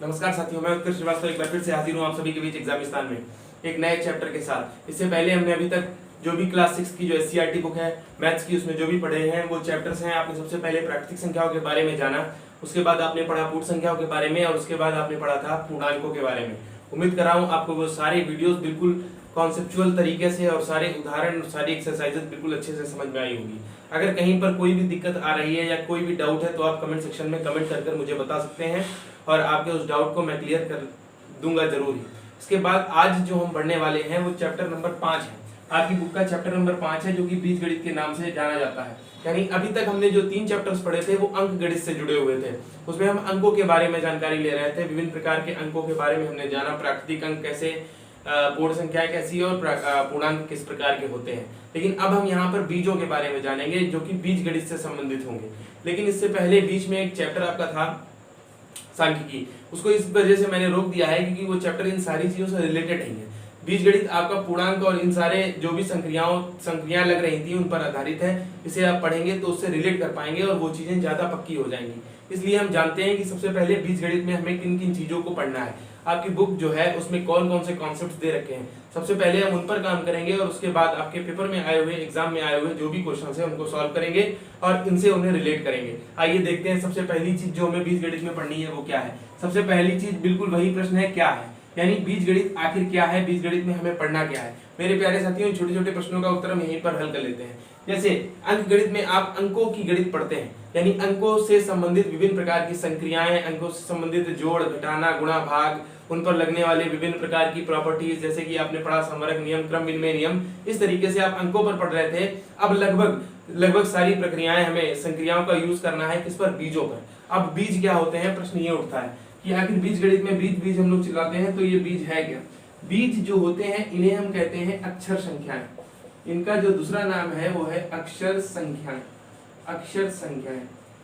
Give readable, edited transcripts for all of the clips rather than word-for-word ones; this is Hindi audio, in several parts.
नमस्कार साथियों, मैं उत्कर्ष श्रीवास्तव एक बार फिर से हाजिर हूँ आप सभी के बीच एग्जामिस्तान में एक नए चैप्टर के साथ। इससे पहले हमने अभी तक जो भी क्लास 6 की जो एससीईआरटी बुक है मैथ्स की, उसमें जो भी पढ़े हैं वो चैप्टर्स हैं। आपने सबसे पहले प्राकृतिक संख्याओं के बारे में जाना, उसके बाद आपने पढ़ा पूर्ण संख्याओं के बारे में और उसके बाद आपने पढ़ा था पूर्णांकों के बारे में। उम्मीद कर रहा हूँ आपको वो सारे वीडियोस बिल्कुल कॉन्सेप्चुअल तरीके से और सारे उदाहरण सारी एक्सरसाइजेस बिल्कुल अच्छे से समझ में आई होगी। अगर कहीं पर कोई भी दिक्कत आ रही है या कोई भी डाउट है तो आप कमेंट सेक्शन में कमेंट कर मुझे बता सकते हैं और आपके उस डाउट को मैं क्लियर कर दूंगा जरूर ही। इसके बाद आज जो हम पढ़ने वाले हैं वो चैप्टर नंबर 5 है। आपकी बुक का चैप्टर नंबर 5 है जो कि बीजगणित के नाम से जाना जाता है। यानी अभी तक हमने जो 3 चैप्टर्स पढ़े थे वो अंक गणित से जुड़े हुए थे। उसमें हम अंकों के बारे में जानकारी ले रहे थे, विभिन्न प्रकार के अंकों के बारे में हमने जाना, प्राकृतिक अंक कैसे, पूर्ण संख्याएं कैसी और पूर्णांक किस प्रकार के होते हैं। लेकिन अब हम यहाँ पर बीजों के बारे में जानेंगे जो कि बीज गणित से संबंधित होंगे। लेकिन इससे पहले बीच में एक चैप्टर आपका था सांख्यिकी, उसको इस वजह से मैंने रोक दिया है क्योंकि वो चैप्टर इन सारी चीजों से रिलेटेड नहीं है। बीजगणित आपका पूर्णांक और इन सारे जो भी संक्रियाएं लग रही थी उन पर आधारित है। इसे आप पढ़ेंगे तो उससे रिलेट कर पाएंगे और वो चीजें ज्यादा पक्की हो जाएंगी। इसलिए हम जानते हैं कि सबसे पहले बीजगणित में हमें किन किन चीजों को पढ़ना है। आपकी बुक जो है उसमें कौन कौन से कॉन्सेप्ट्स दे रखे हैं, सबसे पहले हम उन पर काम करेंगे और उसके बाद आपके पेपर में आए हुए, एग्जाम में आए हुए जो भी क्वेश्चन है उनको सॉल्व करेंगे और इनसे उन्हें रिलेट करेंगे। आइए देखते हैं सबसे पहली चीज जो हमें बीजगणित में पढ़नी है वो क्या है। सबसे पहली चीज बिल्कुल वही प्रश्न है, क्या है, यानी बीजगणित आखिर क्या है, बीजगणित में हमें पढ़ना क्या है। मेरे प्यारे साथियों, छोटे छोटे प्रश्नों का उत्तर हम यहीं पर हल कर लेते हैं। जैसे अंक गणित में आप अंकों की गणित पढ़ते हैं, यानी अंकों से संबंधित विभिन्न प्रकार की संक्रियाएं, अंकों से संबंधित जोड़, घटाना, गुणा, भाग, उन पर लगने वाले विभिन्न प्रकार की प्रॉपर्टीज, जैसे कि आपने पढ़ा संवरक नियम, क्रम विनिमय नियम, इस तरीके से आप अंकों पर पढ़ रहे थे। अब लगभग सारी प्रक्रियाएं हमें संक्रियाओं का यूज करना है, किस पर, बीजों पर। अब बीज क्या होते हैं, प्रश्न ये उठता है कि आखिर बीज गणित में बीज हम लोग चिल्लाते हैं तो ये बीज है क्या। बीज जो होते हैं इन्हें हम कहते हैं अक्षर संख्याएं। इनका जो दूसरा नाम है वो है अक्षर संख्याएं। अक्षर संख्याएं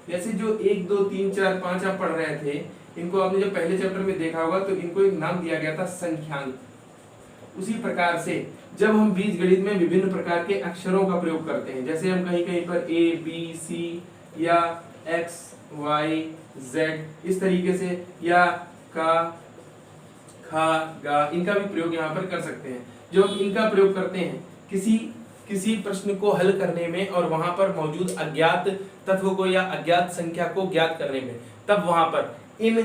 जैसे जो 1 2 3 4 5 आप पढ़ रहे थे, इनको आपने जब पहले चैप्टर में देखा होगा तो इनको एक नाम दिया गया था संख्यांक। उसी प्रकार से जब हम बीज गणित में विभिन्न प्रकार के अक्षरों का प्रयोग करते हैं, जैसे हम कहीं कहीं पर A B C या X Y Z इस तरीके से, या का, खा, गा, इनका भी प्रयोग यहाँ पर कर सकते हैं। जो हम इनका प्रयोग करते हैं किसी प्रश्न को हल करने में और वहां पर मौजूद अज्ञात तत्व को या अज्ञात संख्या को ज्ञात करने में, तब वहां पर इन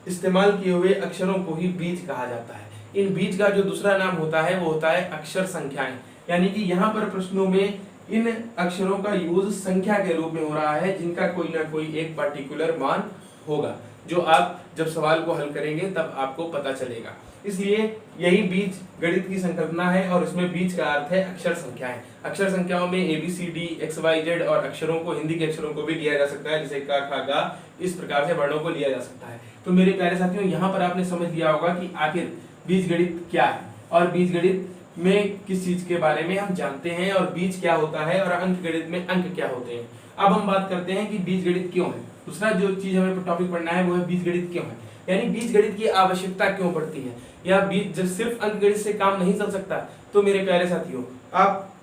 इस्तेमाल किए हुए अक्षरों को ही बीज कहा जाता है। इन बीज का जो दूसरा नाम होता है वो होता है अक्षर संख्याएं। यानी कि यहाँ पर प्रश्नों में इन अक्षरों का यूज संख्या के रूप में हो रहा है, जिनका कोई ना कोई एक पार्टिकुलर मान होगा, जो आप जब सवाल को हल करेंगे तब आपको पता चलेगा। इसलिए यही बीज गणित की संकल्पना है और इसमें बीज का अर्थ है अक्षर संख्याएं। अक्षर संख्याओं में ABCD XYZ और अक्षरों को, हिंदी के अक्षरों को भी लिया जा सकता है, जैसे का, खा, गा, इस प्रकार से वर्णों को लिया जा सकता है। तो मेरे प्यारे साथियों, यहाँ पर आपने समझ लिया होगा कि आखिर बीज गणित क्या है और बीज गणित में किस चीज के बारे में हम जानते हैं और बीज क्या होता है और अंक गणित में अंक क्या होते हैं। अब हम बात करते हैं कि बीज गणित क्यों है। दूसरा जो चीज हमें टॉपिक पढ़ना है वो है बीज गणित क्यों है, यानी बीज गणित की आवश्यकता क्यों पड़ती है, या बीज जब सिर्फ अंक गणित से काम नहीं चल सकता। तो मेरे प्यारे साथियों, आप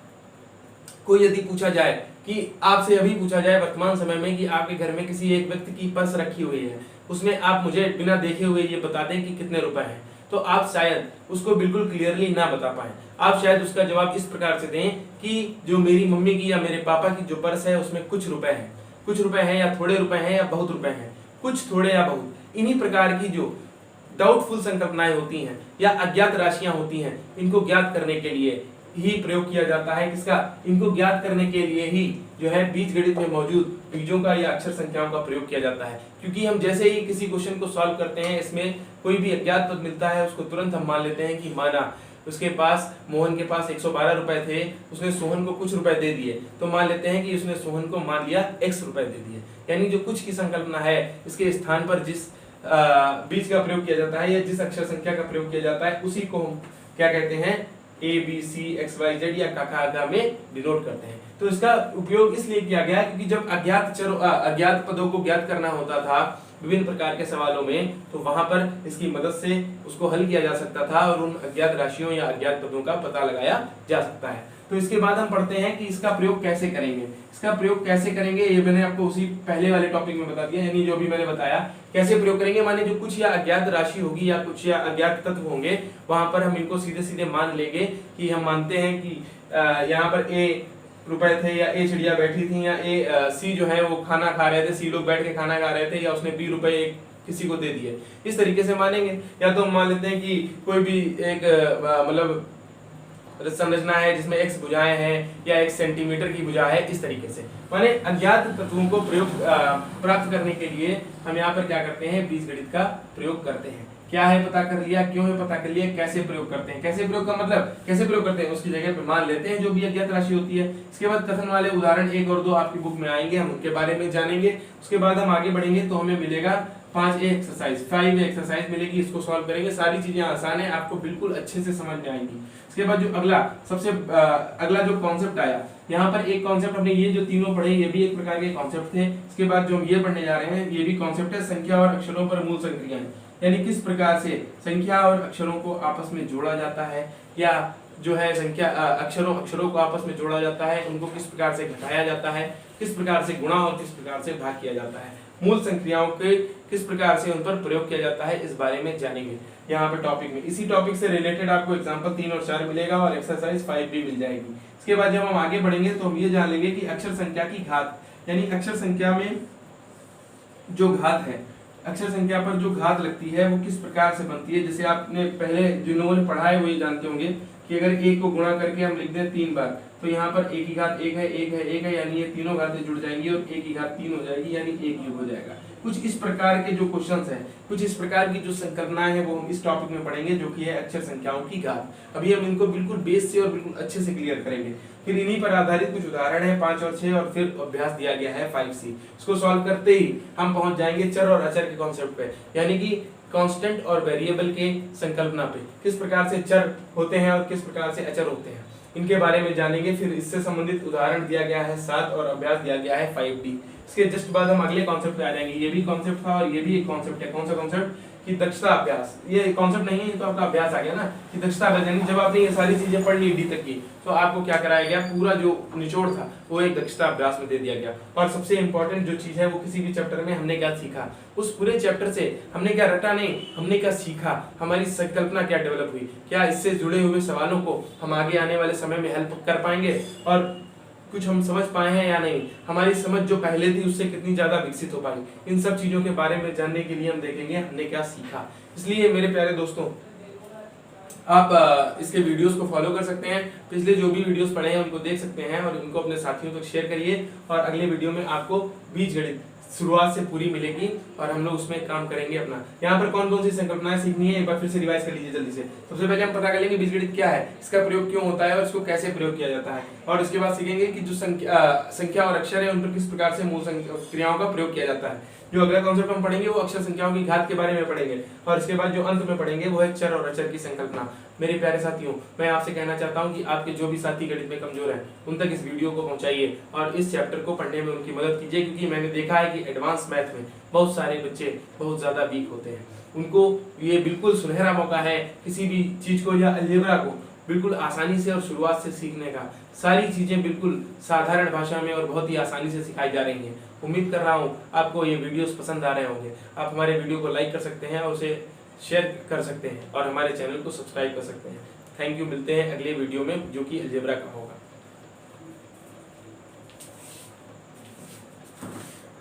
को यदि पूछा जाए कि आपसे अभी पूछा जाए वर्तमान समय में कि आपके घर में किसी एक व्यक्ति की पर्स रखी हुई है, उसमें आप मुझे बिना देखे हुए ये बता दें कि कितने रुपए हैं, तो आप शायद उसको बिल्कुल क्लियरली ना बता पाए। आप शायद उसका जवाब इस प्रकार से दें कि जो मेरी मम्मी की या मेरे पापा की जो पर्स है उसमें कुछ रुपए हैं, कुछ रुपए हैं या थोड़े रुपए हैं या बहुत रुपए हैं, कुछ, थोड़े या बहुत। इन्हीं प्रकार की जो डाउटफुल संकल्पनाएं होती हैं या अज्ञात राशियां होती हैं, इनको ज्ञात करने के लिए ही प्रयोग किया जाता है। किसका? इनको ज्ञात करने के लिए ही जो है बीज गणित में मौजूद बीजों का या अक्षर संख्याओं का प्रयोग किया जाता है। क्योंकि हम जैसे ही किसी क्वेश्चन को सॉल्व करते हैं, इसमें कोई भी अज्ञात पद मिलता है, उसको तुरंत हम मान लेते हैं कि माना उसके पास, मोहन के पास 112 रुपए थे, उसने सोहन को कुछ रुपए दे दिए, तो मान लेते हैं कि उसने सोहन को मान लिया X रुपए दे दिए। यानी जो कुछ की संकल्पना है, इसके स्थान पर जिस बीज का प्रयोग किया जाता है या जिस अक्षर संख्या का प्रयोग किया जाता है, उसी को हम क्या कहते हैं, ABC XYZ या का में डिनोट करते हैं। तो इसका उपयोग इसलिए किया गया क्योंकि जब अज्ञात पदों को ज्ञात करना होता था विभिन्न प्रकार के सवालों में, तो वहां पर इसकी मदद से उसको हल किया जा सकता था और उन अज्ञात राशियों या अज्ञात पदों का पता लगाया जा सकता है। तो इसके बाद हम पढ़ते हैं कि इसका प्रयोग कैसे करेंगे। इसका प्रयोग कैसे करेंगे ये मैंने आपको उसी पहले वाले टॉपिक में बता दिया, यानी जो भी मैंने बताया कैसे प्रयोग करेंगे। माने जो कुछ या अज्ञात राशि होगी या कुछ या अज्ञात तत्व होंगे, वहां पर हम इनको सीधे सीधे मान लेंगे कि हम मानते हैं कि यहाँ पर ए रुपए थे, या ए चिड़िया बैठी थी, या ए सी जो है वो खाना खा रहे थे, सी लोग बैठ के खाना खा रहे थे, या उसने बी रुपए किसी को दे दिए। इस तरीके से मानेंगे। या तो हम मान लेते हैं कि कोई भी एक मतलब संरचना है जिसमें x भुजाएं हैं या 1 सेंटीमीटर की भुजा है, इस तरीके से माने अज्ञात तत्वों को प्रयोग प्राप्त करने के लिए हम यहाँ पर क्या करते हैं, बीजगणित का प्रयोग करते हैं। क्या है पता कर लिया, क्यों है पता कर लिया, कैसे प्रयोग करते हैं। कैसे प्रयोग का मतलब कैसे प्रयोग करते हैं, उसकी जगह पे मान लेते हैं जो भी अज्ञात राशि होती है। इसके बाद कथन वाले उदाहरण 1 और 2 आपकी बुक में आएंगे, हम उनके बारे में जानेंगे। उसके बाद हम आगे बढ़ेंगे तो हमें मिलेगा 5 एक्सरसाइज मिलेगी, इसको सॉल्व करेंगे। सारी चीजें आसान है, आपको बिल्कुल अच्छे से समझ में आएंगी। इसके बाद जो अगला जो कॉन्सेप्ट आया, यहाँ पर एक कॉन्सेप्ट हमने ये जो तीनों पढ़े ये भी एक प्रकार के कॉन्सेप्ट थे। इसके बाद जो हम ये पढ़ने जा रहे हैं ये भी कॉन्सेप्ट है, संख्या और अक्षरों पर मूल संक्रियाएं, यानी किस प्रकार से संख्या और अक्षरों को आपस में जोड़ा जाता है, या जो है संख्या अक्षरों को आपस में जोड़ा जाता है, उनको किस प्रकार से घटाया जाता है, किस प्रकार से गुणा और किस प्रकार से भाग किया जाता है, मूल संख्याओं के किस प्रकार से उन पर प्रयोग किया जाता है, इस बारे में जानेंगे यहाँ पे टॉपिक में। इसी टॉपिक से रिलेटेड आपको एग्जांपल 3 और 4 मिलेगा और एक्सरसाइज 5 भी मिल जाएगी। इसके बाद जब हम आगे बढ़ेंगे तो हम ये जान लेंगे कि अक्षर संख्या की घात, यानी अक्षर संख्या में जो घात है, अक्षर संख्या पर जो घात लगती है वो किस प्रकार से बनती है। जैसे आपने पहले जिन लोगों ने पढ़ा है वो ये जानते होंगे कि अगर 1 को गुणा करके हम लिख दें 3 बार, तो यहाँ पर 1 की घात 1 है, 1 है, 1 है, यानी ये तीनों घातें जुड़ जाएंगी और 1 की घात 3 हो जाएगी, यानी 1 क्यूब हो जाएगा। कुछ इस प्रकार के जो क्वेश्चंस हैं, कुछ इस प्रकार की जो संकल्पनाएं हैं वो हम इस टॉपिक में पढ़ेंगे, जो कि है अक्षर संख्याओं की घात। अभी हम इनको बिल्कुल बेस से और बिल्कुल अच्छे से क्लियर करेंगे। फिर इन्हीं पर आधारित कुछ उदाहरण है 5 और 6, और फिर अभ्यास दिया गया है 5C। इसको सॉल्व करते ही हम पहुंच जाएंगे चर और अचर के कॉन्सेप्ट पे, यानी कि कांस्टेंट और वेरिएबल के संकल्पना पे, किस प्रकार से चर होते हैं और किस प्रकार से अचर होते हैं, इनके बारे में जानेंगे। फिर इससे संबंधित उदाहरण दिया गया है 7 और अभ्यास दिया गया है 5D। इसके जस्ट बाद हम अगले कॉन्सेप्ट पे आ जाएंगे। ये भी कॉन्सेप्ट था और ये भी एक कॉन्सेप्ट है। कौन सा कॉन्सेप्ट, कि दक्षता अभ्यास। ये कॉन्सेप्ट नहीं है, ये तो आपका अभ्यास आ गया ना, कि दक्षता अभ्यास, यानी जब आपने ये सारी चीजें पढ़ ली डी तक की, तो आपको क्या कराया गया, पूरा जो निचोड़ था वो एक दक्षता अभ्यास में दे दिया गया। और सबसे इंपॉर्टेंट जो चीज है वो किसी भी चैप्टर में हमने क्या सीखा, उस पूरे चैप्टर से हमने क्या रटा नहीं, हमने क्या सीखा, हमारी संकल्पना क्या डेवलप हुई, क्या इससे जुड़े हुए सवालों को हम आगे आने वाले समय में हेल्प कर पाएंगे, और कुछ हम समझ पाए हैं या नहीं, हमारी समझ जो पहले थी उससे कितनी ज्यादा विकसित हो पाई। इन सब चीजों के बारे में जानने के लिए हम देखेंगे हमने क्या सीखा। इसलिए मेरे प्यारे दोस्तों, आप इसके वीडियोस को फॉलो कर सकते हैं, पिछले जो भी वीडियोस पढ़े हैं उनको देख सकते हैं और इनको अपने साथियों तक शेयर करिए। और अगले वीडियो में आपको बीजगणित शुरुआत से पूरी मिलेगी और हम लोग उसमें काम करेंगे अपना। यहाँ पर कौन कौन सी संकल्पनाएं सीखनी है एक बार फिर से रिवाइज कर लीजिए जल्दी से। सबसे पहले हम पता कर लेंगे बीजगणित क्या है, इसका प्रयोग क्यों होता है और इसको कैसे प्रयोग किया जाता है, और इसके बाद सीखेंगे कि जो संख्या और अक्षर है उन पर किस प्रकार से मूल क्रियाओं का प्रयोग किया जाता है। जो अगला कॉन्सेप्ट हम पढ़ेंगे वो अक्षर संख्याओं की घात के बारे में पढ़ेंगे, और इसके बाद जो अंत में पढ़ेंगे वो है चर और अचर की संकल्पना। मेरे प्यारे साथियों, मैं आपसे कहना चाहता हूं कि आपके जो भी साथी गणित में कमजोर हैं उन तक इस वीडियो को पहुंचाइए और इस चैप्टर को पढ़ने में उनकी मदद कीजिए, क्योंकि मैंने देखा है कि एडवांस मैथ में बहुत सारे बच्चे बहुत ज्यादा वीक होते हैं। उनको ये बिल्कुल सुनहरा मौका है किसी भी चीज को या अलजेब्रा को बिल्कुल आसानी से और शुरुआत से सीखने का। सारी चीजें बिल्कुल साधारण भाषा में और बहुत ही आसानी से सिखाई जा रही हैं। उम्मीद कर रहा हूँ आपको ये वीडियोस पसंद आ रहे होंगे। आप हमारे वीडियो को लाइक कर सकते हैं और उसे शेयर कर सकते हैं और हमारे चैनल को सब्सक्राइब कर सकते हैं। थैंक यू, मिलते हैं अगले वीडियो में जो कि अलजेब्रा का होगा।